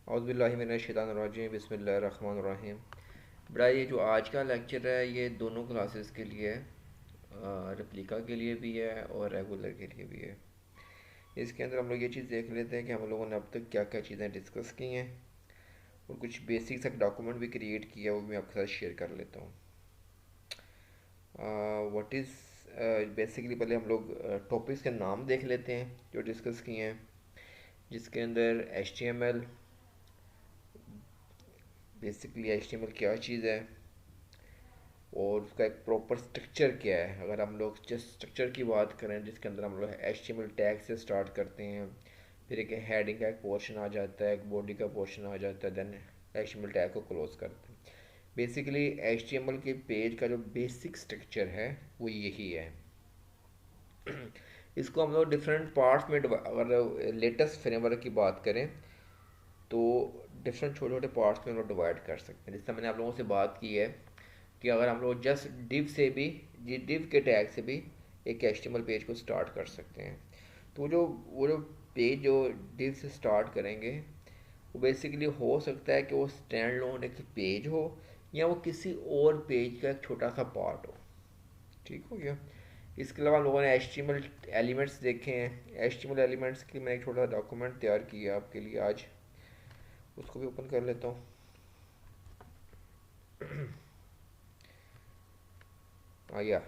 औज़ुबिल्लाहि मिनश्शैतानिर्रजीम बिस्मिल्लाहिर्रहमानिर्रहीम। बड़ा ये जो आज का लेक्चर है ये दोनों क्लासेस के लिए है, रेप्लिका के लिए भी है और रेगुलर के लिए भी है। इसके अंदर हम लोग ये चीज़ देख लेते हैं कि हम लोगों ने अब तक क्या क्या चीज़ें डिस्कस की हैं और कुछ बेसिक सा डॉक्यूमेंट भी क्रिएट किया, वो भी मैं आपके साथ शेयर कर लेता हूँ। व्हाट इज़ बेसिकली पहले हम लोग टॉपिक्स के नाम देख लेते हैं जो डिस्कस किए हैं, जिसके अंदर HTML, बेसिकली HTML क्या चीज़ है और उसका एक प्रॉपर स्ट्रक्चर क्या है। अगर हम लोग जस्ट स्ट्रक्चर की बात करें, जिसके अंदर हम लोग HTML टैग से स्टार्ट करते हैं, फिर एक हेडिंग का एक पोर्शन आ जाता है, एक बॉडी का पोर्शन आ जाता है, देन HTML टैग को क्लोज करते हैं। बेसिकली HTML के पेज का जो बेसिक स्ट्रक्चर है वो यही है। इसको हम लोग डिफरेंट पार्ट्स में अगर लेटेस्ट फ्रेमवर्क की बात करें तो डिफरेंट छोटे छोटे पार्ट्स में हम लोग डिवाइड कर सकते हैं। जिससे मैंने आप लोगों से बात की है कि अगर हम लोग जस्ट डिव से भी, जी डिव के टैग से भी एक HTML पेज को स्टार्ट कर सकते हैं। तो वो जो पेज जो डिव से स्टार्ट करेंगे वो बेसिकली हो सकता है कि वो स्टैंड लोन एक पेज हो या वो किसी और पेज का एक छोटा सा पार्ट हो। ठीक हो गया। इसके अलावा हम लोगों ने HTML एलिमेंट्स देखे हैं। HTML एलिमेंट्स के लिए मैं एक छोटा सा डॉक्यूमेंट तैयार किया आपके लिए आज, उसको भी ओपन कर लेता हूँ। या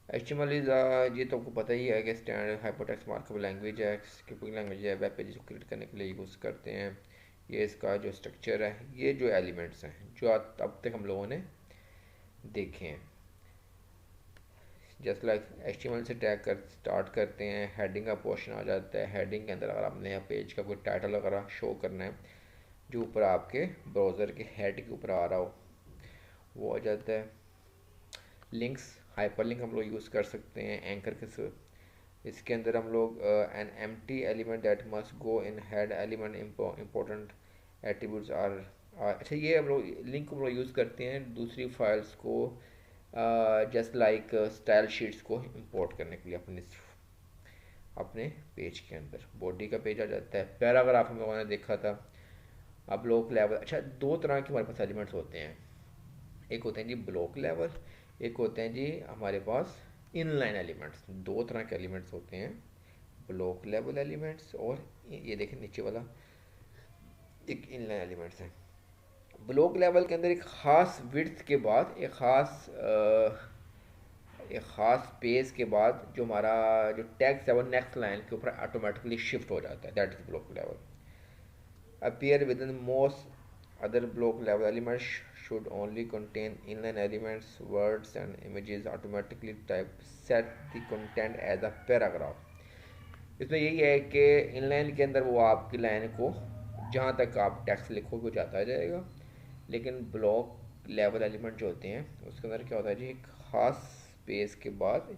HTML इज़, ये तो आपको पता ही है कि स्टैंडर्ड हाइपरटेक्स्ट मार्कअप लैंग्वेज है, स्क्रिप्टिंग लैंग्वेज है, वेब पेजेस को क्रिएट करने के लिए यूज़ करते हैं। ये इसका जो स्ट्रक्चर है, ये जो एलिमेंट्स हैं जो अब तक हम लोगों ने देखे हैं। जस्ट लाइक HTML से टैग कर स्टार्ट करते हैं, हेडिंग का पोर्शन आ जाता है। हेडिंग के अंदर अगर आपने पेज का कोई टाइटल वगैरह शो करना है जो ऊपर आपके ब्राउज़र के हेड के ऊपर आ रहा हो वो आ जाता है। लिंक्स, हाइपरलिंक हम लोग यूज़ कर सकते हैं एंकर के साथ। इसके अंदर हम लोग an empty element that must go in head element important attributes are. अच्छा, ये हम लोग लिंक हम लोग यूज़ करते हैं दूसरी फाइल्स को, जस्ट लाइक स्टाइल शीट्स को इंपोर्ट करने के लिए अपने अपने पेज के अंदर। बॉडी का पेज आ जाता है। पैराग्राफ हम लोगों ने देखा था। अब ब्लॉक लेवल, अच्छा दो तरह के हमारे पास एलिमेंट्स होते हैं। एक होते हैं जी ब्लॉक लेवल, एक होते हैं जी हमारे पास इनलाइन एलिमेंट्स। दो तरह के एलिमेंट्स होते हैं, ब्लॉक लेवल एलिमेंट्स और ये देखें नीचे वाला एक इनलाइन एलिमेंट्स है। ब्लॉक लेवल के अंदर एक ख़ास विड्थ के बाद एक ख़ास स्पेस के बाद जो हमारा जो टेक्स्ट है वो नेक्स्ट लाइन के ऊपर ऑटोमेटिकली शिफ्ट हो जाता है। That is block level. Appear within most other block level elements should only contain inline elements. Words and images automatically type set the content as a paragraph. इसमें यही है कि inline के अंदर वो आपकी लाइन को जहाँ तक आप टेक्स्ट लिखोगे वो जाता जाएगा, लेकिन ब्लॉक लेवल एलिमेंट जो होते हैं उसके अंदर क्या होता है जी, एक ख़ास स्पेस के बाद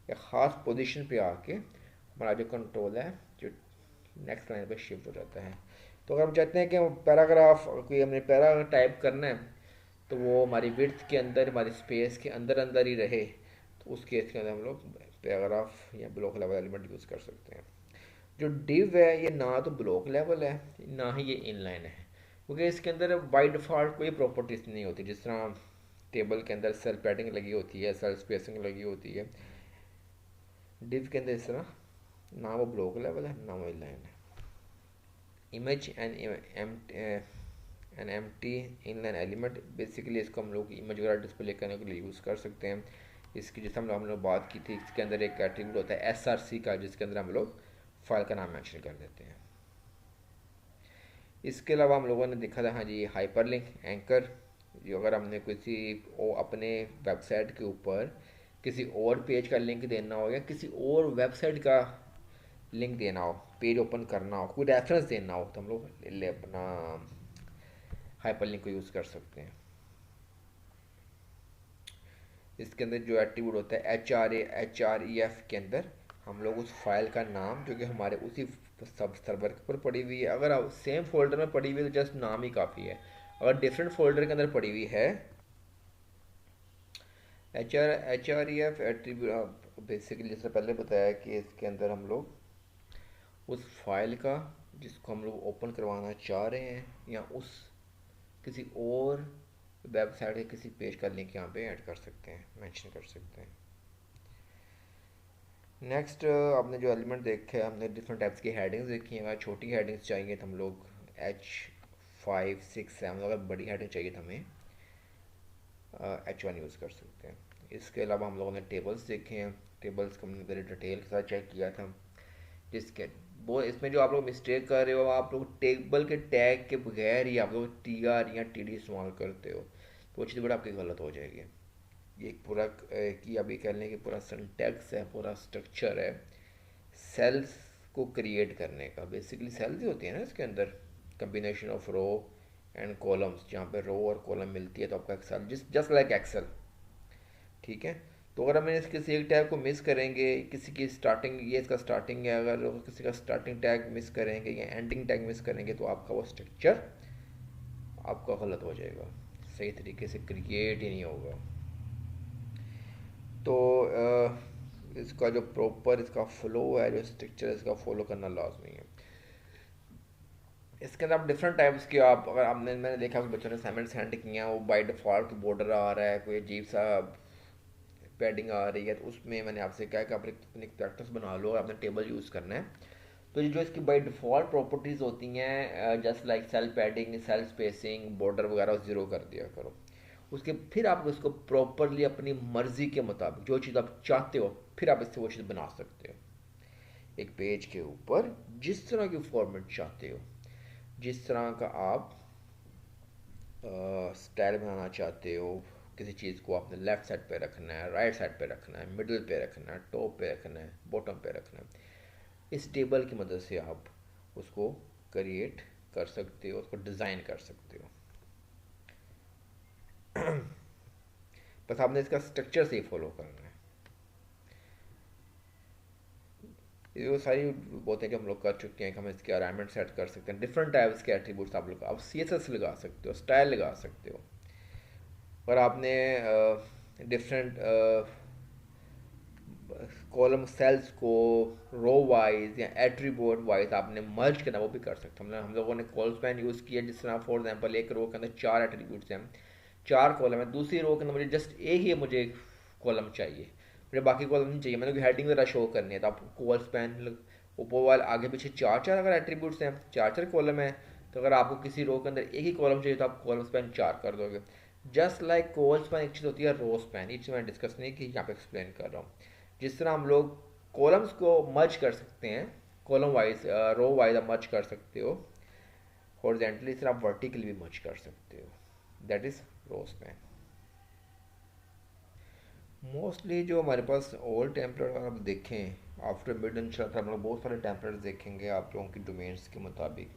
एक ख़ास पोजीशन पे आके हमारा जो कंट्रोल है जो नेक्स्ट लाइन पे शिफ्ट हो जाता है। तो अगर हम चाहते हैं कि पैराग्राफ कोई हमने पैराग्राफ टाइप करना है तो वो हमारी विड्थ के अंदर, हमारी स्पेस के अंदर अंदर ही रहे, तो उस केस के अंदर हम लोग पैराग्राफ या ब्लॉक लेवल एलिमेंट यूज़ कर सकते हैं। जो डिव है ये ना तो ब्लॉक लेवल है ना ही ये इनलाइन है, क्योंकि इसके अंदर बाय डिफ़ॉल्ट कोई प्रॉपर्टीज नहीं होती। जिस तरह टेबल के अंदर सेल पैडिंग लगी होती है, सेल स्पेसिंग लगी होती है, डिव के अंदर इस तरह ना वो ब्लॉक लेवल है ना वो इनलाइन है। Image an empty inline element, basically इसको हम लोग इमेज वगैरह डिस्प्ले करने के लिए यूज़ कर सकते हैं। इसकी जैसे हम लोग बात की थी, इसके अंदर एक एट्रीब्यूट होता है SRC का, जिसके अंदर हम लोग फाइल का नाम मेंशन कर देते हैं। इसके अलावा हम लोगों ने देखा था, हाँ जी, हाइपरलिंक एंकर, जो अगर हमने किसी अपने वेबसाइट के ऊपर किसी और पेज का लिंक देना हो या किसी और वेबसाइट का लिंक देना हो, पेज ओपन करना हो, कोई रेफरेंस देना हो, तो हम लोग अपना हाइपरलिंक को यूज़ कर सकते हैं। इसके अंदर जो एट्रीब्यूट होता है HREF के अंदर हम लोग उस फाइल का नाम जो कि हमारे उसी सब सर्वर पर पड़ी हुई है, अगर सेम फोल्डर में पड़ी हुई है तो जस्ट नाम ही काफ़ी है। अगर डिफरेंट फोल्डर के अंदर पड़ी हुई है HREF एट्रीब्यूट, बेसिकली जैसे पहले बताया कि इसके अंदर हम लोग उस फाइल का जिसको हम लोग ओपन करवाना चाह रहे हैं, या उस किसी और वेबसाइट के किसी पेज का लिंक यहाँ पे ऐड कर सकते हैं, मेंशन कर सकते हैं। नेक्स्ट आपने जो एलिमेंट देखे, हमने डिफरेंट टाइप्स की हेडिंग्स देखी हैं। अगर छोटी हेडिंग्स चाहिए तो हम लोग H5, 6, 7, अगर बड़ी हेडिंग चाहिए तो हमें H1 यूज़ कर सकते हैं। इसके अलावा हम लोगों ने टेबल्स देखे हैं। टेबल्स को हमने बड़े डिटेल के साथ चेक किया था। जिसके वो इसमें जो आप लोग मिस्टेक कर रहे हो, आप लोग टेबल के टैग के बगैर ही आप लोग TR या TD इस्तेमाल करते हो, तो वो चीज़ बड़ा आपकी गलत हो जाएगी। ये एक पूरा कि अभी कह लें कि पूरा सिंटैक्स है, पूरा स्ट्रक्चर है सेल्स को क्रिएट करने का। बेसिकली सेल्स ही होती है ना इसके अंदर, combination of row and columns, जहाँ पे रो और कॉलम मिलती है तो आपका एक्सेल जस्ट लाइक एक्सेल, ठीक है। तो अगर हम इस किसी एक टैग को मिस करेंगे, किसी की स्टार्टिंग, ये इसका स्टार्टिंग है, अगर किसी का स्टार्टिंग टैग मिस करेंगे या एंडिंग टैग मिस करेंगे तो आपका वो स्ट्रक्चर आपका गलत हो जाएगा, सही तरीके से क्रिएट ही नहीं होगा। तो इसका जो प्रॉपर इसका फ्लो है, जो स्ट्रक्चर इसका फॉलो करना लाजमी है। इसके अंदर आप डिफरेंट टाइप्स के, आप अगर आपने, मैंने देखा कि बच्चों ने असाइनमेंट सेंड किए हैं, वो बाय डिफ़ॉल्ट बॉर्डर आ रहा है, कोई अजीब सा पैडिंग आ रही है, तो उसमें मैंने आपसे कहा कि आप अपनी प्रैक्टिस बना लो, आपने टेबल यूज़ करना है। तो ये जो इसकी बाय डिफ़ॉल्ट प्रॉपर्टीज़ होती हैं, just like cell padding, cell spacing, border वगैरह, ज़ीरो कर दिया करो। उसके फिर आप उसको प्रॉपरली अपनी मर्ज़ी के मुताबिक जो चीज़ आप चाहते हो, फिर आप इससे वो चीज़ बना सकते हो। एक पेज के ऊपर जिस तरह की फॉर्मेट चाहते हो, जिस तरह का आप स्टाइल बनाना चाहते हो, किसी चीज़ को आपने लेफ़्ट साइड पे रखना है, राइट साइड पे रखना है, मिडिल पे रखना है, टॉप पे रखना है, बॉटम पे रखना है, इस टेबल की मदद से आप उसको क्रिएट कर सकते हो, उसको डिज़ाइन कर सकते हो। बस आपने इसका स्ट्रक्चर से ही फॉलो करना है। ये वो सारी बातें जो हम लोग कर चुके हैं कि हम इसके अलाइनमेंट सेट कर सकते हैं, डिफरेंट टाइप्स के एट्रीब्यूट्स आप लोग, आप CSS लगा सकते हो, स्टाइल लगा सकते हो। और आपने डिफरेंट कॉलम सेल्स को रो वाइज या एट्रीब्यूट वाइज आपने मर्ज करना, वो भी कर सकते हैं। हम लोगों ने कॉल स्पैन यूज़ किया, जिस तरह फॉर एग्जांपल एक रो के अंदर 4 एट्रीब्यूट्स हैं, 4 कॉलम है, दूसरी रो के अंदर मुझे जस्ट एक ही मुझे कॉलम चाहिए, मुझे बाकी कॉलम नहीं चाहिए, मैंने कोई हेडिंग वगैरह शो करनी है, तो आप कॉल स्पैन ऊपर वाले आगे पीछे 4 4 अगर एट्रीब्यूट्स हैं, 4 4 कॉलम है, तो अगर आपको किसी रो के अंदर एक ही कॉलम चाहिए तो आप कॉलम स्पैन 4 कर दोगे। जस्ट लाइक कॉल स्पैन एक चीज़ होती है रो स्पैन, ये चीज़ मैंने डिस्कस नहीं की, यहाँ पे एक्सप्लेन कर रहा हूँ। जिस तरह हम लोग कॉलम्स को मर्ज कर सकते हैं, कॉलम वाइज रो वाइज आप मर्ज कर सकते हो, हॉरिजॉन्टली इस तरह आप वर्टिकली भी मर्ज कर सकते हो, that is row span. Mostly जो हमारे पास ओल्ड टेम्पलेट अगर आप देखें, आफ्टर मिड इंशाल्लाह हम लोग बहुत सारे टेम्पलेट्स देखेंगे आप लोगों की डोमेन्स के मुताबिक।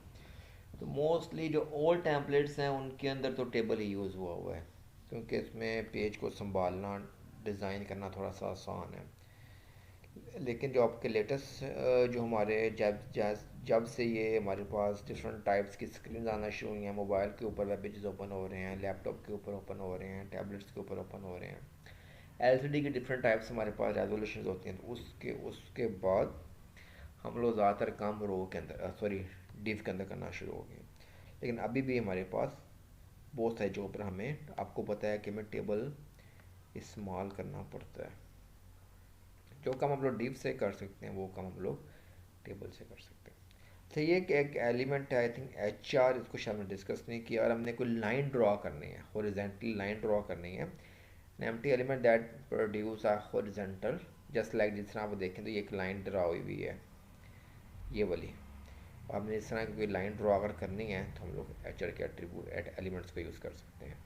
तो मोस्टली जो ओल्ड टेम्पलेट्स हैं उनके अंदर तो टेबल ही यूज़ हुआ हुआ है, क्योंकि इसमें पेज को संभालना, डिज़ाइन करना थोड़ा सा आसान है। लेकिन जो आपके लेटेस्ट जो हमारे जब जब से ये हमारे पास डिफरेंट टाइप्स की स्क्रीन आना शुरू हुई हैं, मोबाइल के ऊपर वेब पेजेस ओपन हो रहे हैं, लैपटॉप के ऊपर ओपन हो रहे हैं, टैबलेट्स के ऊपर ओपन हो रहे हैं, LCD की डिफरेंट टाइप्स हमारे पास रेजोल्यूशन होती हैं, तो उसके उसके बाद हम लोग ज़्यादातर काम रो के अंदर, सॉरी, डिव के अंदर करना शुरू हो गए। लेकिन अभी भी हमारे पास बहुत सारे जॉब पर हमें, आपको पता है कि हमें टेबल इस्तेमाल करना पड़ता है। जो काम हम लोग डिव से कर सकते हैं वो काम हम लोग टेबल से कर सकते हैं। तो ये एक एलिमेंट है, आई थिंक HR, इसको शायद हमने डिस्कस नहीं किया। और हमने कोई लाइन ड्रॉ करनी है, हॉरिजॉन्टल लाइन ड्रॉ करनी है, N empty element that produce a horizontal, just like जिस तरह आप देखें तो ये एक लाइन ड्रॉ हुई हुई है, ये वाली। और हमने इस तरह की कोई लाइन ड्रॉ अगर करनी है तो हम लोग HR के एट्रीब्यूट एलिमेंट्स को यूज़ कर सकते हैं।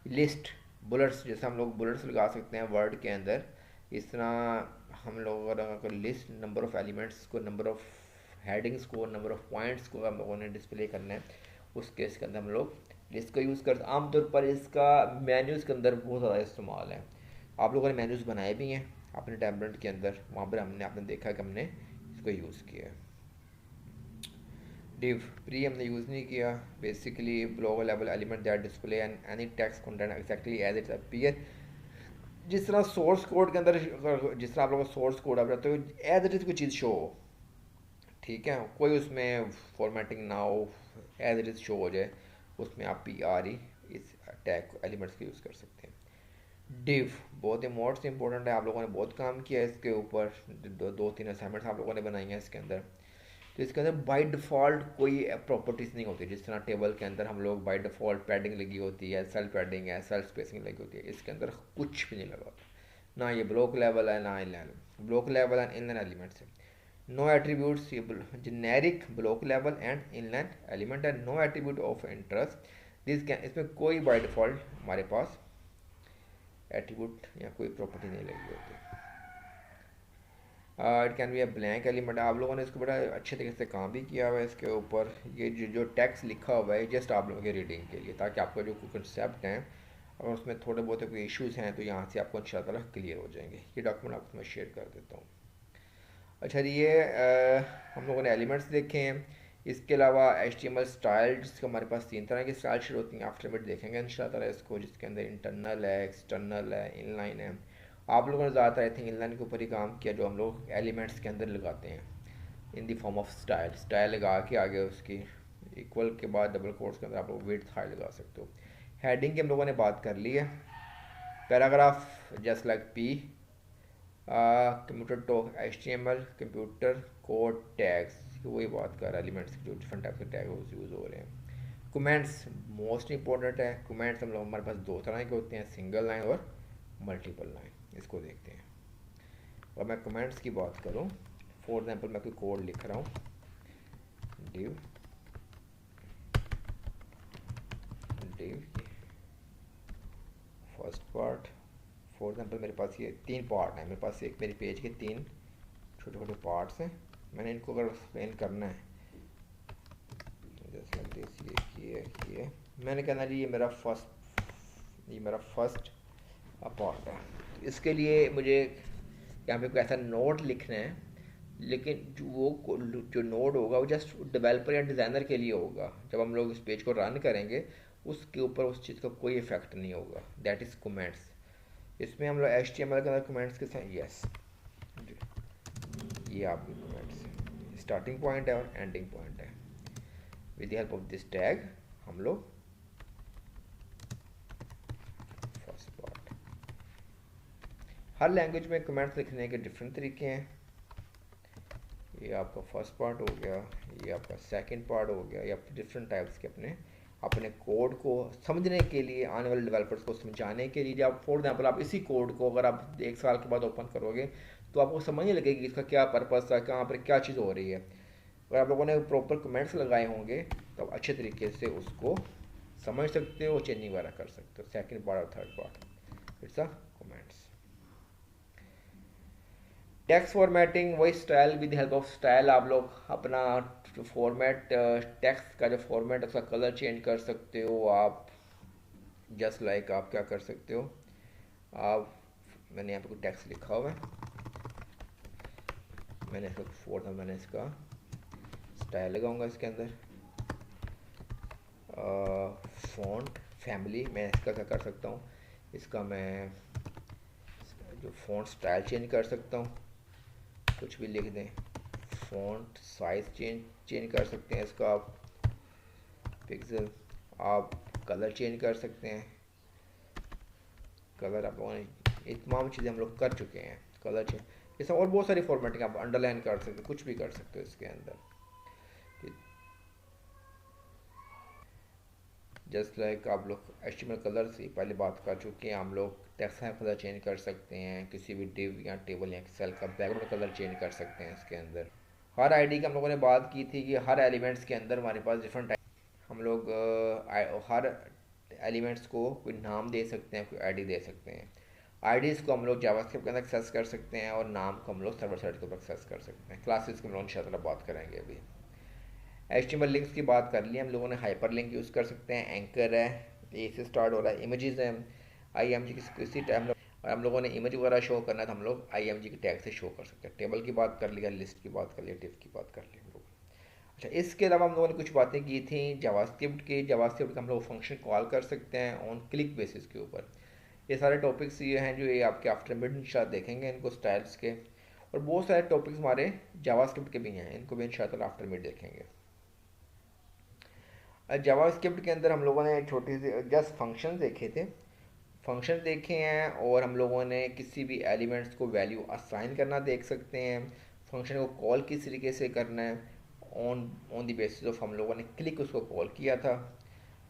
लिस्ट, बुलेट्स, जैसे हम लोग बुलेट्स लगा सकते हैं वर्ड के अंदर, इस तरह हम लोग अगर लिस्ट, नंबर ऑफ़ एलिमेंट्स को, नंबर ऑफ़ हेडिंग्स को, नंबर ऑफ़ पॉइंट्स को हम लोगों ने डिस्प्ले करना है, उस केस के अंदर हम लोग लिस्ट का यूज़ कर। आमतौर पर इसका मेन्यूज़ के अंदर बहुत ज़्यादा इस्तेमाल है। आप लोगों ने मेन्यूज़ बनाए भी हैं अपने टैबलेट के अंदर, वहाँ पर आपने देखा कि हमने इसको यूज़ किया है। div pre हमने यूज़ नहीं किया। Basically lower level element that display and any text content exactly as its appear, जिस तरह सोर्स कोड के अंदर, जिस तरह आप लोगों को सोर्स कोड आप चाहते हो एज इट इज़ कोई चीज़ शो हो, ठीक है, कोई उसमें फॉर्मेटिंग ना हो, एज इट इज़ शो हो जाए, उसमें आप पी आर ई इस टैग एलिमेंट्स को यूज़ कर सकते हैं। डिव बहुत ही मोस्ट इंपॉर्टेंट है, आप लोगों ने बहुत काम किया है इसके ऊपर, दो तीन असाइनमेंट्स आप लोगों ने बनाई हैं इसके अंदर। तो इसके अंदर बाय डिफ़ॉल्ट कोई प्रॉपर्टीज़ नहीं होती, जिस तरह टेबल के अंदर हम लोग बाय डिफ़ॉल्ट पैडिंग लगी होती है, सेल पैडिंग है, सेल स्पेसिंग लगी होती है, इसके अंदर कुछ भी नहीं लगा होता। ना ये ब्लॉक लेवल है ना inline, block level and inline elements है। नो एट्रीब्यूट्स, ये generic block level and inline element है, no attribute of interest this can, इसमें कोई बाय डिफ़ॉल्ट हमारे पास एट्रीब्यूट या कोई प्रॉपर्टी नहीं लगी होती। It can be a blank element, आप लोगों ने इसको बड़ा अच्छे तरीके से काम भी किया हुआ है इसके ऊपर। ये जो टेक्स्ट लिखा हुआ है जस्ट आप लोगों के रीडिंग के लिए, ताकि आपका जो कंसेप्ट हैं और उसमें थोड़े बहुत कोई इश्यूज़ हैं तो यहाँ से आपको इंशाल्लाह क्लियर हो जाएंगे। ये डॉक्यूमेंट आपको मैं शेयर कर देता हूँ। अच्छा ये हम लोगों ने एलिमेंट्स देखे हैं। इसके अलावा HTML स्टाइल, जिसके हमारे पास 3 तरह की स्टाइल शुरू होती हैं, आफ्टर मिनट देखेंगे इंशाल्लाह इसको, जिसके अंदर इंटरनल है, एक्सटर्नल है, इनलाइन है। आप लोगों ने ज़्यादातर आई थिंक इनलाइन के ऊपर ही काम किया, जो हम लोग एलिमेंट्स के अंदर लगाते हैं in the form of style. Style लगा के आगे उसकी इक्वल के बाद डबल कोट्स के अंदर आप लोग विड्थ हाई लगा सकते हो। हेडिंग की हम लोगों ने बात कर ली है। Paragraph just like P, computer talk HTML, computer code tags, वही बात कर एलिमेंट्स की जो डिफरेंट टाइप के टैग यूज़ हो रहे हैं। कमेंट्स मोस्ट इंपॉर्टेंट है। कमेंट्स हम लोग हमारे पास 2 तरह के होते हैं, सिंगल लाइन और मल्टीपल लाइन। इसको देखते हैं। और मैं कमेंट्स की बात करूं, फॉर एग्जांपल मैं कोई कोड लिख रहा हूं, div div first part, for example मेरे पास ये 3 पार्ट हैं, मेरे पास एक मेरी पेज के 3 छोटे छोटे पार्ट्स हैं। मैंने इनको अगर एक्सप्लेन करना है जैसे लाइक दिस, ये मैंने कहना जी ये मेरा फर्स्ट पार्ट है। तो इसके लिए मुझे यहाँ पे कोई ऐसा नोट लिखना है, लेकिन जो नोड होगा वो जस्ट डेवलपर या डिज़ाइनर के लिए होगा। जब हम लोग इस पेज को रन करेंगे उसके ऊपर उस चीज़ का कोई इफेक्ट नहीं होगा। That is comments. इसमें हम लोग HTML के अंदर कमेंट्स के साथ, यस ये आपके कमेंट्स स्टार्टिंग पॉइंट है और एंडिंग पॉइंट है। With the help of this tag हम लोग फर्स्ट पार्ट, हर लैंग्वेज में कमेंट्स लिखने के डिफरेंट तरीके हैं। ये आपका फर्स्ट पार्ट हो गया, ये आपका सेकंड पार्ट हो गया, या डिफरेंट टाइप्स के अपने कोड को समझने के लिए, आने वाले डेवलपर्स को समझाने के लिए। जब फॉर एग्जांपल आप इसी कोड को अगर आप 1 साल के बाद ओपन करोगे तो आपको समझ नहीं लगेगी इसका क्या पर्पस है, कहाँ पर क्या चीज़ हो रही है। अगर आप लोगों ने प्रॉपर कमेंट्स लगाए होंगे तो आप अच्छे तरीके से उसको समझ सकते हो, चेंजिंग वगैरह कर सकते हो। सेकेंड पार्ट और third part it's a comments. Text formatting, वही style, with help of style आप लोग अपना फॉर्मेट, टेक्स्ट का जो फॉर्मेट है उसका कलर चेंज कर सकते हो। आप जस्ट लाइक आप क्या कर सकते हो, आप मैंने यहाँ पे कोई टेक्स्ट लिखा हुआ है, मैंने इसका स्टाइल लगाऊंगा इसके अंदर, फ़ॉन्ट फैमिली, मैं इसका क्या कर सकता हूँ, इसका मैं जो फ़ॉन्ट स्टाइल चेंज कर सकता हूँ, कुछ भी लिख दें। फ़ॉन्ट साइज़ चेंज कर सकते हैं इसका आप, पिक्सल। आप कलर चेंज कर सकते हैं, कलर आप लोगों ने ये तमाम चीज़ें हम लोग कर चुके हैं। कलर चेंज, ये सब और बहुत सारी फॉर्मेटिंग, आप अंडरलाइन कर सकते हो, कुछ भी कर सकते हो इसके अंदर। जस्ट लाइक आप लोग HTML कलर से पहले बात कर चुके हैं, हम लोग टेक्स्ट का कलर चेंज कर सकते हैं, किसी भी डिव या टेबल या सेल का बैकग्राउंड कलर चेंज कर सकते हैं इसके अंदर। हर आईडी की हम लोगों ने बात की थी कि हर एलिमेंट्स के अंदर हमारे पास डिफरेंट, हम लोग हर एलिमेंट्स को कोई नाम दे सकते हैं, कोई आईडी दे सकते हैं। आईडीज़ को हम लोग जावास्क्रिप्ट के अंदर एक्सेस कर सकते हैं और नाम को हम लोग सर्वर साइड के ऊपर एक्सेस कर सकते हैं। क्लासेस की हम लोग इंशाल्लाह बात करेंगे अभी। HTML लिंक्स की बात कर ली हम लोगों ने, हाइपर लिंक यूज़ कर सकते हैं, एंकर है, ए से स्टार्ट हो रहा है, इमेजेस हैं, IMG किसी टाइम, और हम लोगों ने इमेज वगैरह शो करना है तो हम लोग IMG के टैग से शो कर सकते हैं। टेबल की बात कर लिया, लिस्ट की बात कर लिया, डिव की बात कर ली हम लोग। अच्छा, इसके अलावा हम लोगों ने कुछ बातें की थी जावास्क्रिप्ट की। जावास्क्रिप्ट का हम लोग फंक्शन कॉल कर सकते हैं ऑन क्लिक बेसिस के ऊपर। ये सारे टॉपिक्स ये हैं जो ये आपके आफ्टर मिड इंशाल्लाह देखेंगे इनको, स्टाइल्स के। और बहुत सारे टॉपिक्स हमारे जावास्क्रिप्ट के भी हैं, इनको भी इंशाल्लाह आफ्टर में देखेंगे। जावास्क्रिप्ट के अंदर हम लोगों ने छोटी सी जस्ट फंक्शन देखे थे, फंक्शन देखे हैं, और हम लोगों ने किसी भी एलिमेंट्स को वैल्यू असाइन करना देख सकते हैं, फंक्शन को कॉल किस तरीके से करना है, on on the basis of हम लोगों ने क्लिक उसको कॉल किया था।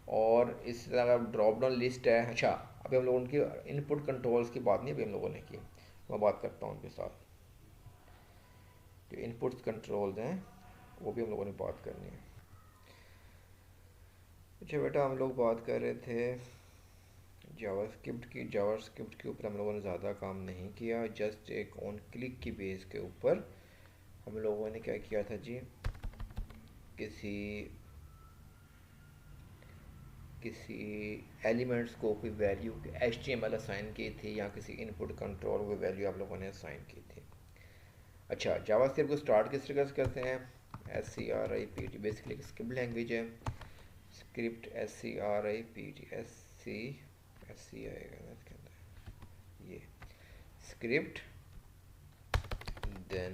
और इस तरह ड्रॉप डाउन लिस्ट है। अच्छा, अभी हम लोगों उनकी इनपुट कंट्रोल्स की बात नहीं अभी हम लोगों ने की, मैं बात करता हूँ उनके साथ। जो इनपुट्स कंट्रोल्स हैं वो भी हम लोगों ने बात करनी है। अच्छा बेटा, हम लोग बात कर रहे थे जावास्क्रिप्ट की। जावास्क्रिप्ट के ऊपर हम लोगों ने ज़्यादा काम नहीं किया, जस्ट एक ऑन क्लिक की बेस के ऊपर हम लोगों ने क्या किया था जी, किसी किसी एलिमेंट्स को कोई वैल्यू HTML असाइन की थी, या किसी इनपुट कंट्रोल को वैल्यू आप लोगों ने असाइन की थी। अच्छा, जावास्क्रिप्ट को स्टार्ट किस तरीके से करते हैं, SCRIPT, बेसिकली स्क्रिप्ट लैंग्वेज है। स्क्रिप्ट SCRIPT आएगा ना इसके अंदर, ये स्क्रिप्ट देन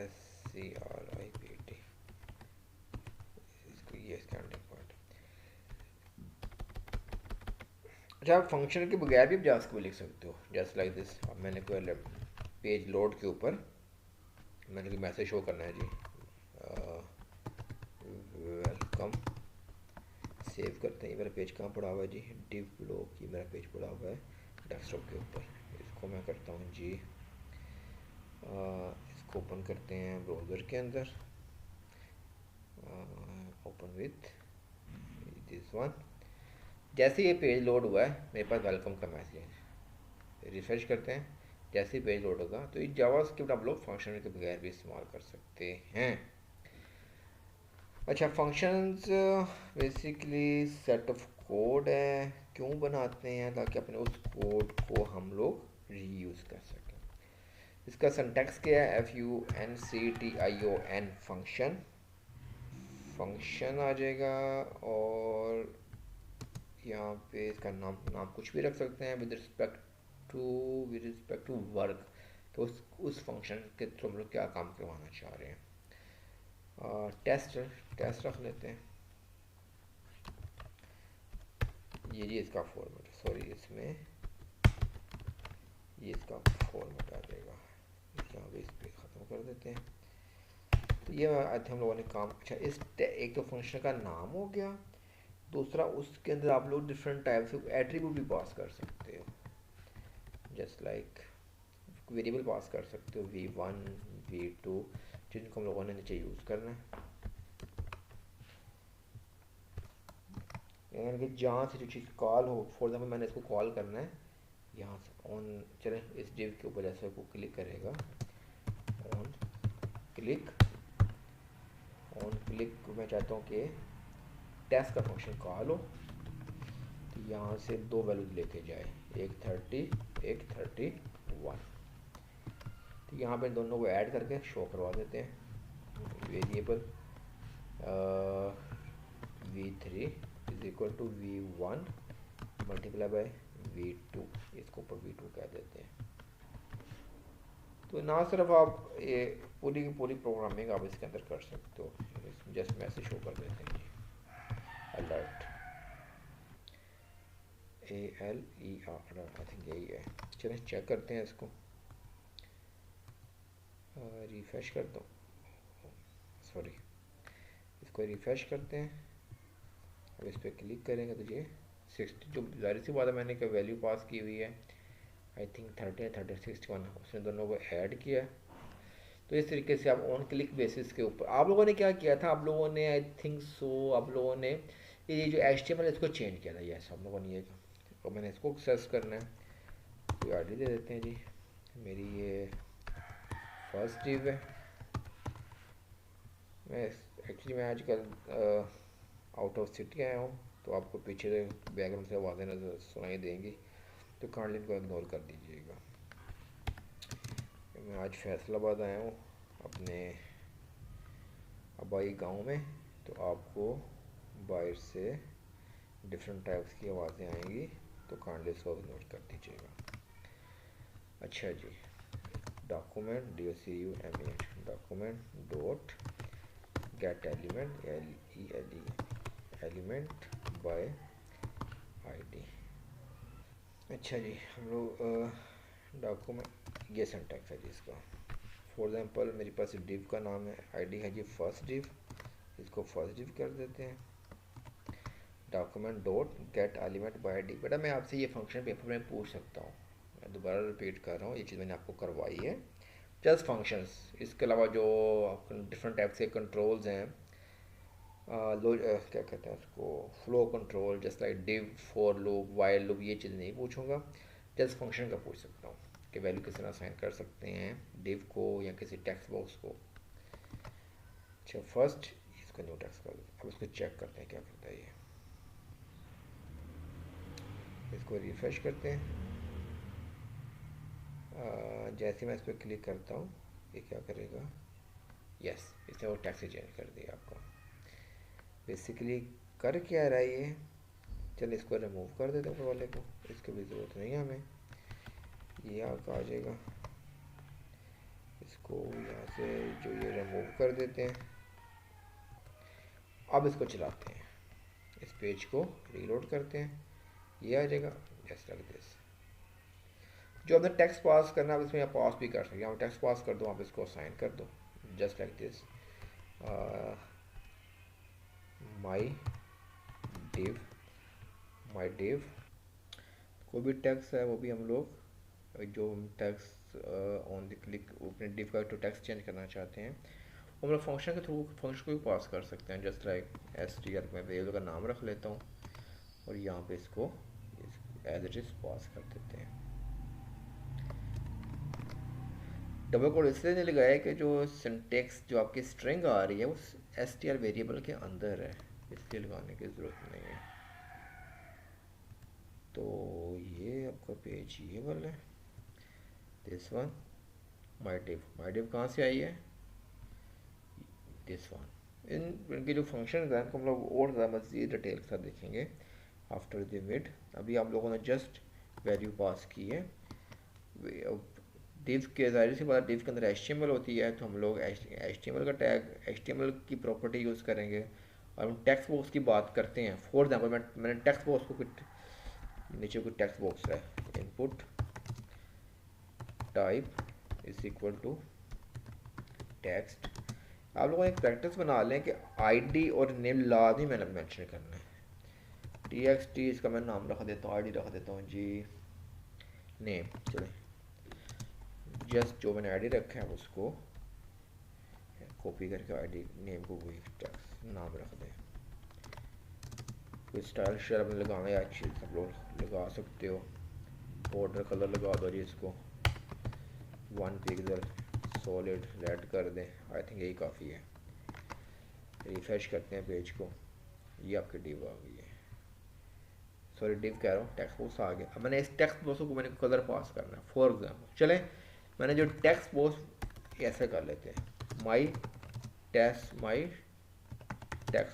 SCRIPT, इसको ये स्टैंडिंग पार्ट। अच्छा, आप फंक्शन के बगैर भी जावास्क्रिप्ट लिख सकते हो, जस्ट लाइक दिस। अब मैंने कोई पेज लोड के ऊपर मैंने कोई मैसेज शो करना है जी, वेलकम, सेव करते हैं। मेरा पेज कहाँ पड़ा हुआ है जी, डिव ब्लॉक, ये मेरा पेज पड़ा हुआ है डेस्कटॉप के ऊपर। इसको मैं करता हूँ जी, इसको ओपन करते हैं ब्राउज़र के अंदर, ओपन विथ दिस वन। जैसे ये पेज लोड हुआ है मेरे पास वेलकम का मैसेज, रिफ्रेश करते हैं। जैसे ही पेज लोड होगा तो ये जावास्क्रिप्ट आप लोग फंक्शन के बगैर भी इस्तेमाल कर सकते हैं। अच्छा, functions basically set of code है, क्यों बनाते हैं, ताकि अपने उस कोड को हम लोग रीयूज़ कर सकें। इसका सिंटैक्स क्या है, FUNCTION, फंक्शन, फंक्शन आ जाएगा। और यहाँ पे इसका नाम कुछ भी रख सकते हैं विद रिस्पेक्ट टू वर्क, तो उस फंक्शन के थ्रू हम लोग क्या काम करवाना चाह रहे हैं। टेस्ट रख लेते हैं, ये जी इसका फॉर्मेट, सॉरी इसमें ये इसका फॉर्मेट आ जाएगा, यहाँ पे इस पर ख़त्म कर देते हैं। तो ये आई थिंक हम लोगों ने काम। अच्छा, इस एक तो फंक्शन का नाम हो गया, दूसरा उसके अंदर आप लोग डिफरेंट टाइप्स ऑफ एट्रीब्यूट भी पास कर सकते हो, जस्ट लाइक वेरिएबल पास कर सकते हो V1 V2, जिनको हम लोगों ने नीचे यूज़ करना है। यानी कि जहाँ से जो चीज़ कॉल हो, फॉर एग्जाम्पल मैंने इसको कॉल करना है यहाँ से ऑन, चले इस डिव के ऊपर जैसे वो क्लिक करेगा, ऑन क्लिक मैं चाहता हूँ कि टेस्ट का फंक्शन कॉल हो, तो यहाँ से दो वैल्यूज लेके जाए, एक 30 एक 31। तो यहाँ पे दोनों को ऐड करके शो करवा देते हैं। Variable V3 is equal to V1 multiply by V2, इसको ऊपर V2 कह देते हैं। तो ना सिर्फ आप ये पूरी की पूरी प्रोग्रामिंग आप इसके अंदर कर सकते हो, जस्ट मैसेज शो कर देते हैं जी, अलर्ट ALER, आई थिंक यही है। चलें चेक करते हैं इसको, रिफ्रेश कर दो, सॉरी इसको रिफ्रेश करते हैं। अब इस पर क्लिक करेंगे तो ये 60, जो ज़ाहिर सी बात है मैंने क्या वैल्यू पास की हुई है, आई थिंक 30 30 61, उसने दोनों को ऐड किया। तो इस तरीके से आप ऑन क्लिक बेसिस के ऊपर आप लोगों ने क्या किया था, आप लोगों ने आई थिंक सो आप लोगों ने ये जो HTML इसको चेंज किया था, यस आप लोगों ने ये, और मैंने इसको एक्सेस करना है, तो ID दे देते हैं जी, मेरी ये फर्स्ट डिव है। मैं आजकल आउट ऑफ सिटी आया हूँ, तो आपको पीछे से बैकग्राउंड से आवाज़ें नजर सुनाई देंगी, तो काइंडली इनको इग्नोर कर दीजिएगा। मैं आज फैसलाबाद आया हूँ अपने आबाई गांव में, तो आपको बाहर से डिफरेंट टाइप्स की आवाज़ें आएंगी, तो काइंडली इसको इग्नोर कर दीजिएगा। अच्छा जी, document document dot get element element by id। अच्छा जी, हम लोग डॉक्यूमेंट, ये सिंटैक्स है जी इसका। फॉर एग्जांपल मेरे पास डिव का नाम है, आईडी है जी फर्स्ट डिव, इसको फर्स्ट डिव कर देते हैं। Document dot gate element by ID. बेटा मैं आपसे ये फंक्शन पेपर में पूछ सकता हूँ, मैं दोबारा रिपीट कर रहा हूँ, ये चीज़ मैंने आपको करवाई है। जस्ट फंक्शंस, इसके अलावा जो डिफरेंट टाइप के कंट्रोल्स हैं, क्या कहते हैं उसको, flow control, just like div, for loop, while loop, ये चीज़ नहीं पूछूंगा। जस्ट फंक्शन का पूछ सकता हूँ कि वैल्यू किस तरह असाइन कर सकते हैं डिव को या किसी टेक्स्ट बॉक्स को। अच्छा फर्स्ट इसको न्यू टेक्स्ट कर दो। अब इसको चेक करते हैं क्या करता है ये। इसको रिफ्रेश करते हैं। जैसे मैं इस पर क्लिक करता हूँ ये क्या करेगा, यस इसने वो टेक्स्ट चेंज कर दिया आपका। बेसिकली कर क्या रहा है ये, चलो इसको रिमूव कर देते हैं वाले को, इसकी भी ज़रूरत नहीं है हमें। ये आ जाएगा, इसको यहाँ से जो ये रिमूव कर देते हैं। अब इसको चलाते हैं, इस पेज को रीलोड करते हैं, ये आ जाएगा जस्ट लाइक दिस। जो आपने टेक्स्ट पास करना है इसमें आप पास भी कर सकते हैं। आप टेक्स्ट पास कर दो, आप इसको असाइन कर दो just like this. My div कोई भी टेक्स्ट है वो भी हम लोग जो टेक्स्ट ऑन द क्लिक अपने डिव का तो टेक्स्ट चेंज करना चाहते हैं वो हम लोग फंक्शन के थ्रू फंक्शन को भी पास कर सकते हैं। जस्ट लाइक str में वेरिएबल का नाम रख लेता हूँ और यहाँ पे इसको एज इट इज़ पास कर देते हैं। डबल कोड इसलिए नहीं लगाया कि जो सिंटेक्स जो आपकी स्ट्रिंग आ रही है वो str वेरिएबल के अंदर है, इसलिए लगाने की ज़रूरत नहीं है। तो ये आपका पेज ये वाला है, दिस वन माई डिव कहाँ से आई है, दिस वन। इनके जो फंक्शन हैं हम लोग और ज़्यादा मज़ीद डिटेल के साथ देखेंगे आफ्टर द मिड। अभी आप लोगों ने जस्ट वैल्यू पास की है। डिव के ज़ाहिर सी बात, डिव के अंदर HTML होती है, तो हम लोग HTML का टैग, HTML की प्रॉपर्टी यूज़ करेंगे। और हम टेक्स्ट बॉक्स की बात करते हैं, फॉर एग्जाम्पल मैंने टेक्स्ट बॉक्स को नीचे कोई टेक्स्ट बॉक्स है, input type is equal to text. आप लोगों ने एक प्रैक्टिस बना लें कि आईडी और नेम लाजमी मैंने मेंशन करना है। txt इसका मैं नाम रख देता हूँ, आईडी रख देता हूँ जी नेम। चले जस्ट जो मैंने आईडी रखा है उसको कॉपी करके आईडी नेम को वही टेक्स्ट नाम रख दें। कोई स्टाइल शेयर अपने लगाना या अच्छी सब लोग लगा सकते हो। बॉर्डर कलर लगा दो जी, इसको 1 पिक्सल सॉलिड रेड कर दें, आई थिंक यही काफ़ी है। रिफ्रेश करते हैं पेज को, ये आपकी डिव आ गई है, सॉरी डिव कह रहा हूँ, टेक्स्ट बॉक्स आ गया। अब मैंने इस टेक्स्ट बॉक्स को मैंने कलर पास करना है। फॉर एग्जाम्पल चले मैंने जो टेक्स्ट बॉक्स ऐसे कर लेते हैं, माई टेक्स्ट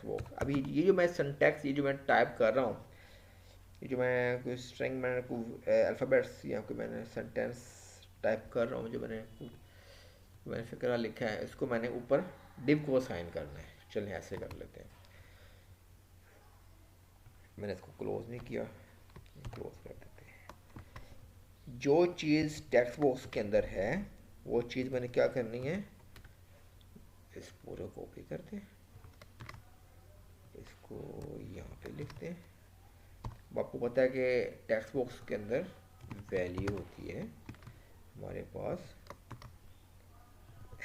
बॉक्स। अभी ये जो मैं सिंटैक्स ये जो मैं टाइप कर रहा हूँ, ये जो मैं कोई स्ट्रिंग मैंने अल्फ़ाबेट्स या कोई मैंने सेंटेंस टाइप कर रहा हूँ, जो मैंने फिक्रा लिखा है, इसको मैंने ऊपर डिव को असाइन करना है। चलिए ऐसे कर लेते हैं। मैंने इसको क्लोज नहीं किया, क्लोज कर देते हैं। जो चीज़ टेक्स्ट बॉक्स के अंदर है वो चीज़ मैंने क्या करनी है, इस पूरे कॉपी करते हैं, इसको यहाँ पे लिखते हैं। आपको पता है कि टेक्स्ट बॉक्स के अंदर वैल्यू होती है, हमारे पास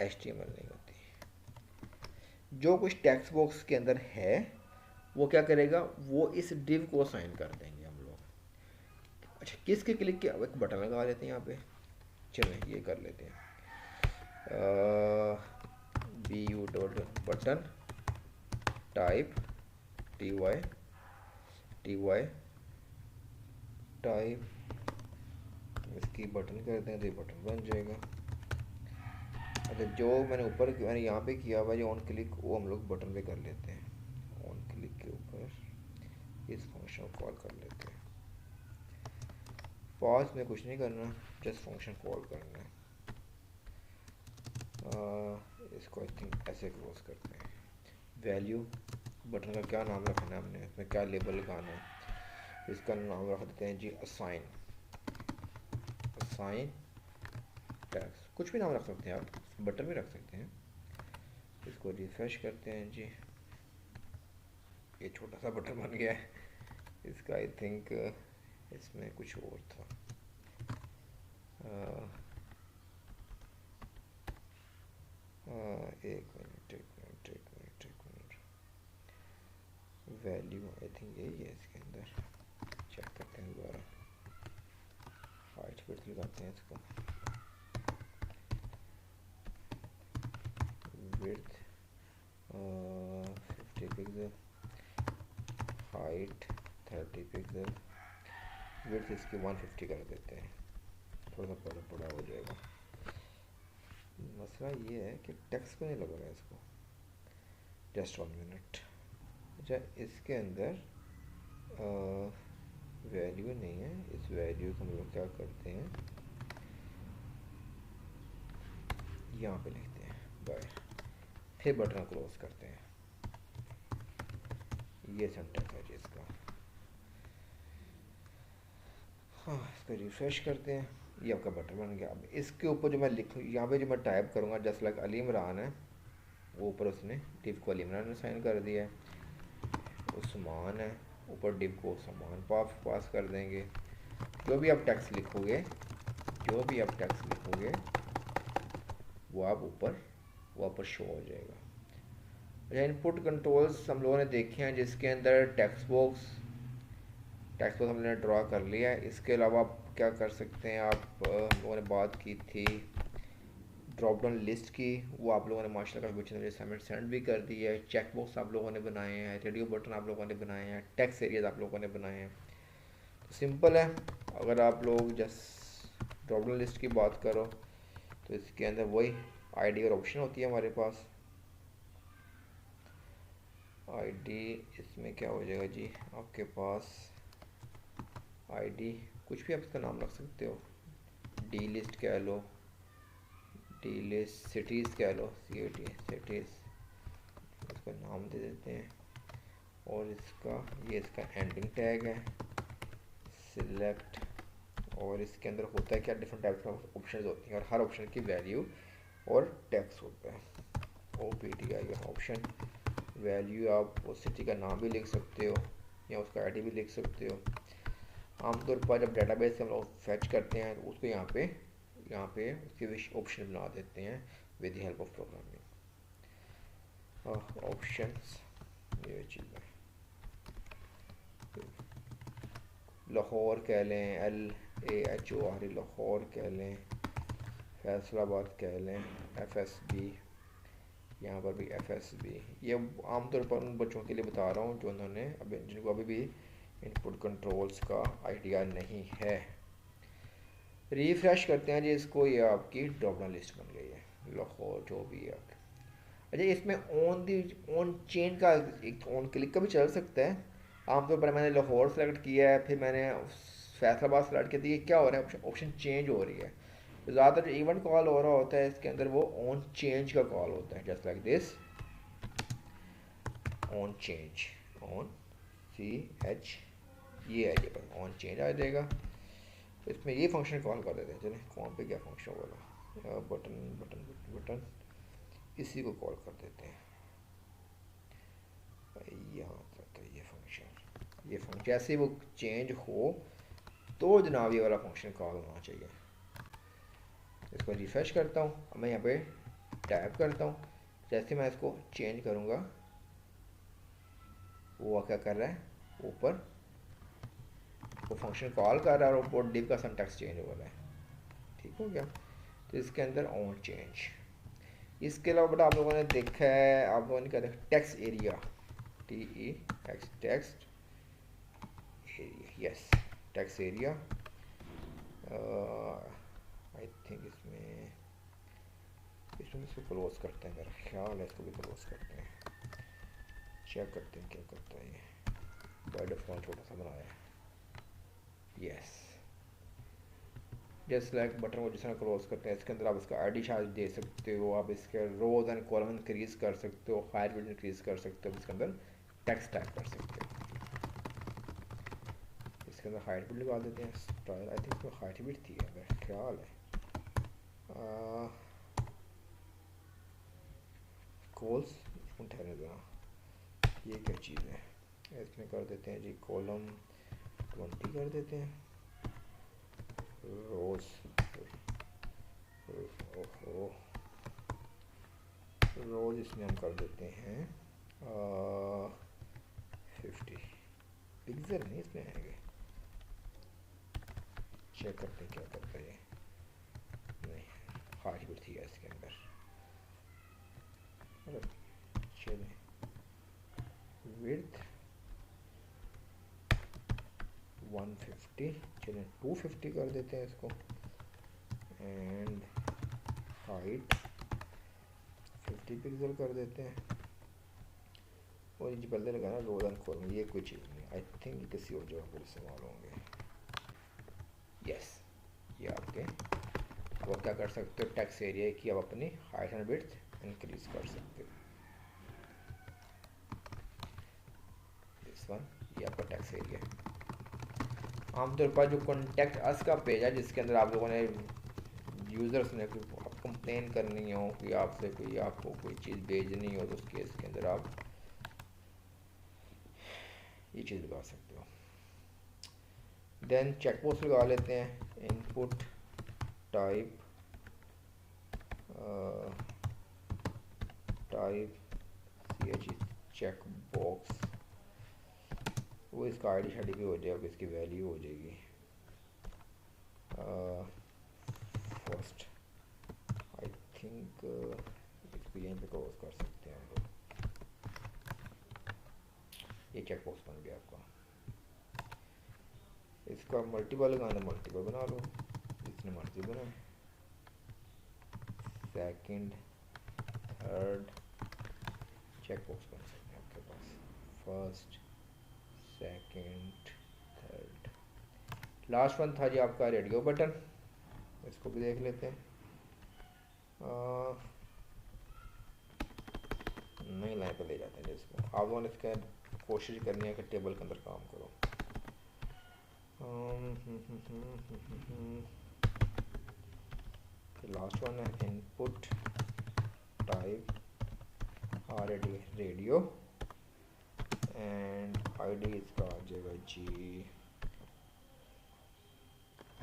HTML नहीं होती। जो कुछ टेक्स्ट बॉक्स के अंदर है वो क्या करेगा, वो इस डिव को असाइन कर देंगे हम लोग। अच्छा किसके क्लिक किया, एक बटन लगा देते हैं यहाँ पे। चलें ये कर लेते हैं, bu dot button type ty type, इसकी बटन करते हैं तो ये बटन बन जाएगा। अच्छा जो मैंने यहाँ पे किया हुआ जो ऑन क्लिक, वो हम लोग बटन पे कर लेते हैं। ऑन क्लिक के ऊपर इस फंक्शन को कॉल कर लेते हैं। पास में कुछ नहीं करना, जस्ट फंक्शन कॉल करना है। इसको आई थिंक ऐसे क्लोज करते हैं। वैल्यू बटन का क्या नाम रखना है हमने, इसमें क्या लेबल लगाना है, इसका नाम रख देते हैं जी असाइन। असाइन टैक्स, कुछ भी नाम रख सकते हैं आप, बटन भी रख सकते हैं। इसको रिफ्रेश करते हैं जी, ये छोटा सा बटन बन गया है। इसका आई थिंक इसमें कुछ और था। एक मिनट, वैल्यू आई थिंक यही है इसके अंदर, चेक करते हैं दोबारा। हाइट फिट लगाते हैं इसको, width 50 pixel, height 30 pixel, width इसकी 150 कर देते हैं, थोड़ा सा बड़ा बड़ा हो जाएगा। मसला ये है कि टेक्स्ट को नहीं लग रहा है इसको, जस्ट 1 मिनट। अच्छा, इसके अंदर वैल्यू नहीं है, इस वैल्यू को हम लोग क्या करते हैं, यहाँ पे लिखते हैं बाय, फिर बटन क्लोज करते हैं। ये सेंटेंस है जी इसका। हाँ, इसको रिफ्रेश करते हैं, ये आपका बटन बन गया। अब इसके ऊपर जो मैं लिखूँ, यहाँ पे जो मैं टाइप करूँगा जस्ट लाइक अली इमरान है, वो ऊपर उसने डिव को अली इमरान ने साइन कर दिया है। उस्मान है, ऊपर डिव को उस्मान पास कर देंगे। जो भी आप टेक्स्ट लिखोगे, जो भी आप टेक्स्ट लिखोगे वो आप ऊपर शो हो जाएगा। अच्छा, इनपुट कंट्रोल्स हम लोगों ने देखे हैं, जिसके अंदर टेक्स्ट बॉक्स हमने ड्रा कर लिया है। इसके अलावा आप क्या कर सकते हैं, आप हम लोगों ने बात की थी ड्रॉप डाउन लिस्ट की, वो आप लोगों ने माशाल्लाह का मुझे असाइनमेंट सेंड भी कर दी है। चेक बॉक्स आप लोगों ने बनाए हैं, रेडियो बटन आप लोगों ने बनाए हैं, टेक्स्ट एरियाज आप लोगों ने बनाए हैं। तो सिंपल है, अगर आप लोग जस्ट ड्रॉप डाउन लिस्ट की बात करो तो इसके अंदर वही आईडी और ऑप्शन होती है हमारे पास। आईडी इसमें क्या हो जाएगा जी, आपके पास आईडी कुछ भी आप इसका नाम रख सकते हो, डी लिस्ट कह लो, डी लिस्ट सिटीज़ कह लो, सिटीज़, इसका नाम दे देते हैं। और ये इसका एंडिंग टैग है, सिलेक्ट, और इसके अंदर होता है क्या, डिफरेंट टाइप्स का ऑप्शन होती हैं और हर ऑप्शन की वैल्यू और टेक्स्ट होता है। OPTI ऑप्शन, वैल्यू आप उस सिटी का नाम भी लिख सकते हो या उसका आईडी भी लिख सकते हो। आमतौर पर जब डेटाबेस से हम लोग फैच करते हैं तो उसको यहाँ पे उसके ऑप्शन बना देते हैं with the help of programming. Options, ये चीज़ है, लाहौर कह लें, LAHOR, लाहौर कह लें, फैसलाबाद कह लें, FSB, यहाँ पर भी FSB। ये आमतौर पर उन बच्चों के लिए बता रहा हूँ जो उन्होंने जिनको अभी भी इनपुट कंट्रोल्स का आइडिया नहीं है। रिफ्रेश करते हैं जी इसको, ये आपकी ड्रॉप डाउन लिस्ट बन गई है, लाहौर जो भी है आपकी। अच्छा, इसमें ऑन चेन का एक ऑन क्लिक का भी चल सकता है। आमतौर पर मैंने लाहौर सेलेक्ट किया है, फिर मैंने फैसलाबाद सेलेक्ट किया, तो ये क्या हो रहा है, ऑप्शन चेंज हो रही है। तो ज़्यादातर जो इवेंट कॉल हो रहा होता है इसके अंदर वो ऑन चेंज का कॉल होता है, just like this, on change, on CH, ये है ये पर ऑन चेंज आ जाएगा। तो इसमें ये फंक्शन कॉल कर देते हैं। चलिए कौन पे क्या फंक्शन बोला, बटन इसी को कॉल कर देते हैं। यहाँ तक ये फंक्शन जैसे वो चेंज हो तो जनाब ये वाला फंक्शन कॉल होना चाहिए। इसको रिफ्रेश करता हूँ, मैं यहाँ पे टाइप करता हूँ, जैसे मैं इसको चेंज करूँगा वो क्या कर रहा है, ऊपर वो फंक्शन कॉल कर रहा है और ऊपर डिव का सिंटैक्स चेंज हो रहा है। ठीक हो गया, तो इसके अंदर ऑन चेंज। इसके अलावा बेटा आप लोगों ने देखा है, आप लोगों ने क्या देखा, text area, TEX, text area, yes text area. I think इसमें इसको क्लोज करते हैं, मेरा ख्याल है इसको भी क्लोज करते हैं, चेक करते हैं क्या करता है ये। बाय डिफॉल्ट छोटा सा बनाया है, यस जस्ट लाइक बटन को जिस तरह क्लोज करते हैं, इसके अंदर आप इसका आईडी चार्ज दे सकते हो, आप इसके रोज एंड कॉलम इंक्रीज कर सकते हो, हाइट विड्थ इंक्रीज कर सकते हो, इसके अंदर टेक्स्ट टाइप कर सकते हो। इसके अंदर हाइट भी लगा देते हैं, स्टाइल आई थिंक इसमें हाइट भी थी, मेरा ख्याल है। कॉल्स ठहरने देना, ये क्या चीज़ है, इसमें कर देते हैं जी कॉलम 20 कर देते हैं, रोज ओहो रोज इसमें हम कर देते हैं 50 पिक्सल नहीं इसमें आएंगे, चेक करते हैं क्या करता है ये, नहीं हाइट भी थी इसके अंदर, चलें विड्थ 150, चलें 250 कर देते हैं इसको, एंड हाइट 50 पिक्सल कर देते हैं। और ये पहले लगाना रोज एंड कॉलम, ये कोई चीज़ नहीं, आई थिंक किसी और जगह पर इस्तेमाल होंगे। यस, ये आपके अब क्या कर सकते हो, टेक्स्ट एरिया की आप अपनी हाइट एंड विड्थ इंक्रीज कर सकते हो। दिस वन, ये आपका टेक्स्ट एरिया है। आमतौर पर जो कॉन्टैक्ट अस का पेज है, जिसके अंदर आप लोगों ने यूज़र्स ने कोई आप कंप्लेन करनी हो कि आपसे कोई आपको कोई चीज़ भेजनी हो, तो उस केस के अंदर आप ये चीज़ लगा सकते हो। देन चेकबॉक्स लगा लेते हैं, इनपुट टाइप चेक बॉक्स, वो इसका आईडी शाडी भी हो जाएगा, इसकी वैल्यू हो जाएगी फर्स्ट, आई थिंक इसको यहीं पे क्रॉस कर सकते हैं हम लोग। ये चेक बॉक्स बन गया आपका, इसका मल्टीपल लगाना, मल्टीपल बना लो जितने मर्जी बनाए, सेकंड थर्ड चेक बॉक्स बन सकते हैं आपके पास, first second third. Last one था जी आपका रेडियो बटन, इसको भी देख लेते हैं। नई लाइन पर ले जाते हैं जिसको आप लोगों ने इसका कोशिश करनी है कि टेबल के अंदर काम करो। लास्ट वन है input type radio and ID इसका आ जाएगा जी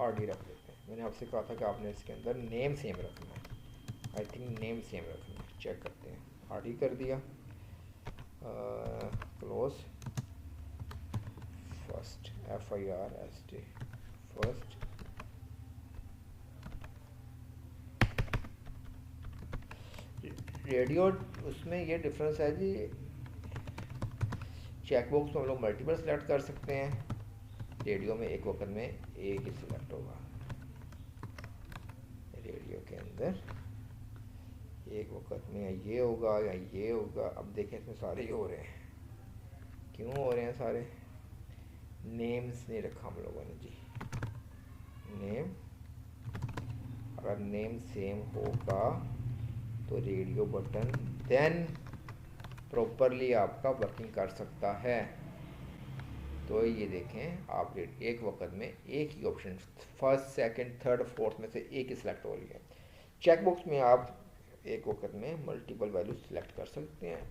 आरडी रख लेते हैं। मैंने आपसे कहा था कि आपने इसके अंदर नेम सेम रखना है, आई थिंक नेम सेम रखना है, चेक करते हैं। आरडी कर दिया, close, first FIRST first, radio उसमें ये डिफरेंस है जी, चेकबॉक्स में हम लोग मल्टीपल सेलेक्ट कर सकते हैं, रेडियो में एक वक्त में एक ही सिलेक्ट होगा, रेडियो के अंदर एक वक्त में ये होगा या ये होगा। अब देखें इसमें सारे ही हो रहे हैं, क्यों हो रहे हैं सारे, नेम्स नहीं रखा हम लोगों ने जी, नेम, अगर नेम सेम होगा तो रेडियो बटन देन प्रॉपरली आपका वर्किंग कर सकता है। तो ये देखें आप एक वक्त में एक ही option first second third fourth में से एक ही सिलेक्ट हो रही है। चेकबॉक्स में आप एक वक्त में मल्टीपल वैल्यू सिलेक्ट कर सकते हैं।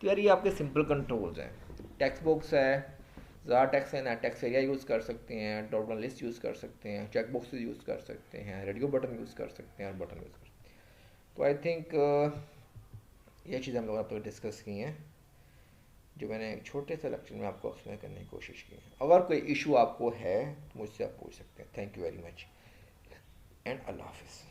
तो यार ये आपके सिंपल कंट्रोल्स हैं। टेक्स्ट बॉक्स है, ज़्यादा टेक्स्ट है ना, टेक्स्ट एरिया यूज़ कर सकते हैं, ड्रॉप डाउन लिस्ट यूज़ कर सकते हैं, चेक बॉक्स यूज़ कर सकते हैं, रेडियो बटन यूज़ कर सकते हैं और बटन यूज़ कर सकते हैं। तो आई थिंक ये चीज़ें हम लोग आप लोग डिस्कस की हैं, जो मैंने एक छोटे से लेक्चर में आपको एक्सप्लेन करने की कोशिश की है। अगर कोई इशू आपको है तो मुझसे आप पूछ सकते हैं। Thank you very much and अल्लाह हाफिज़।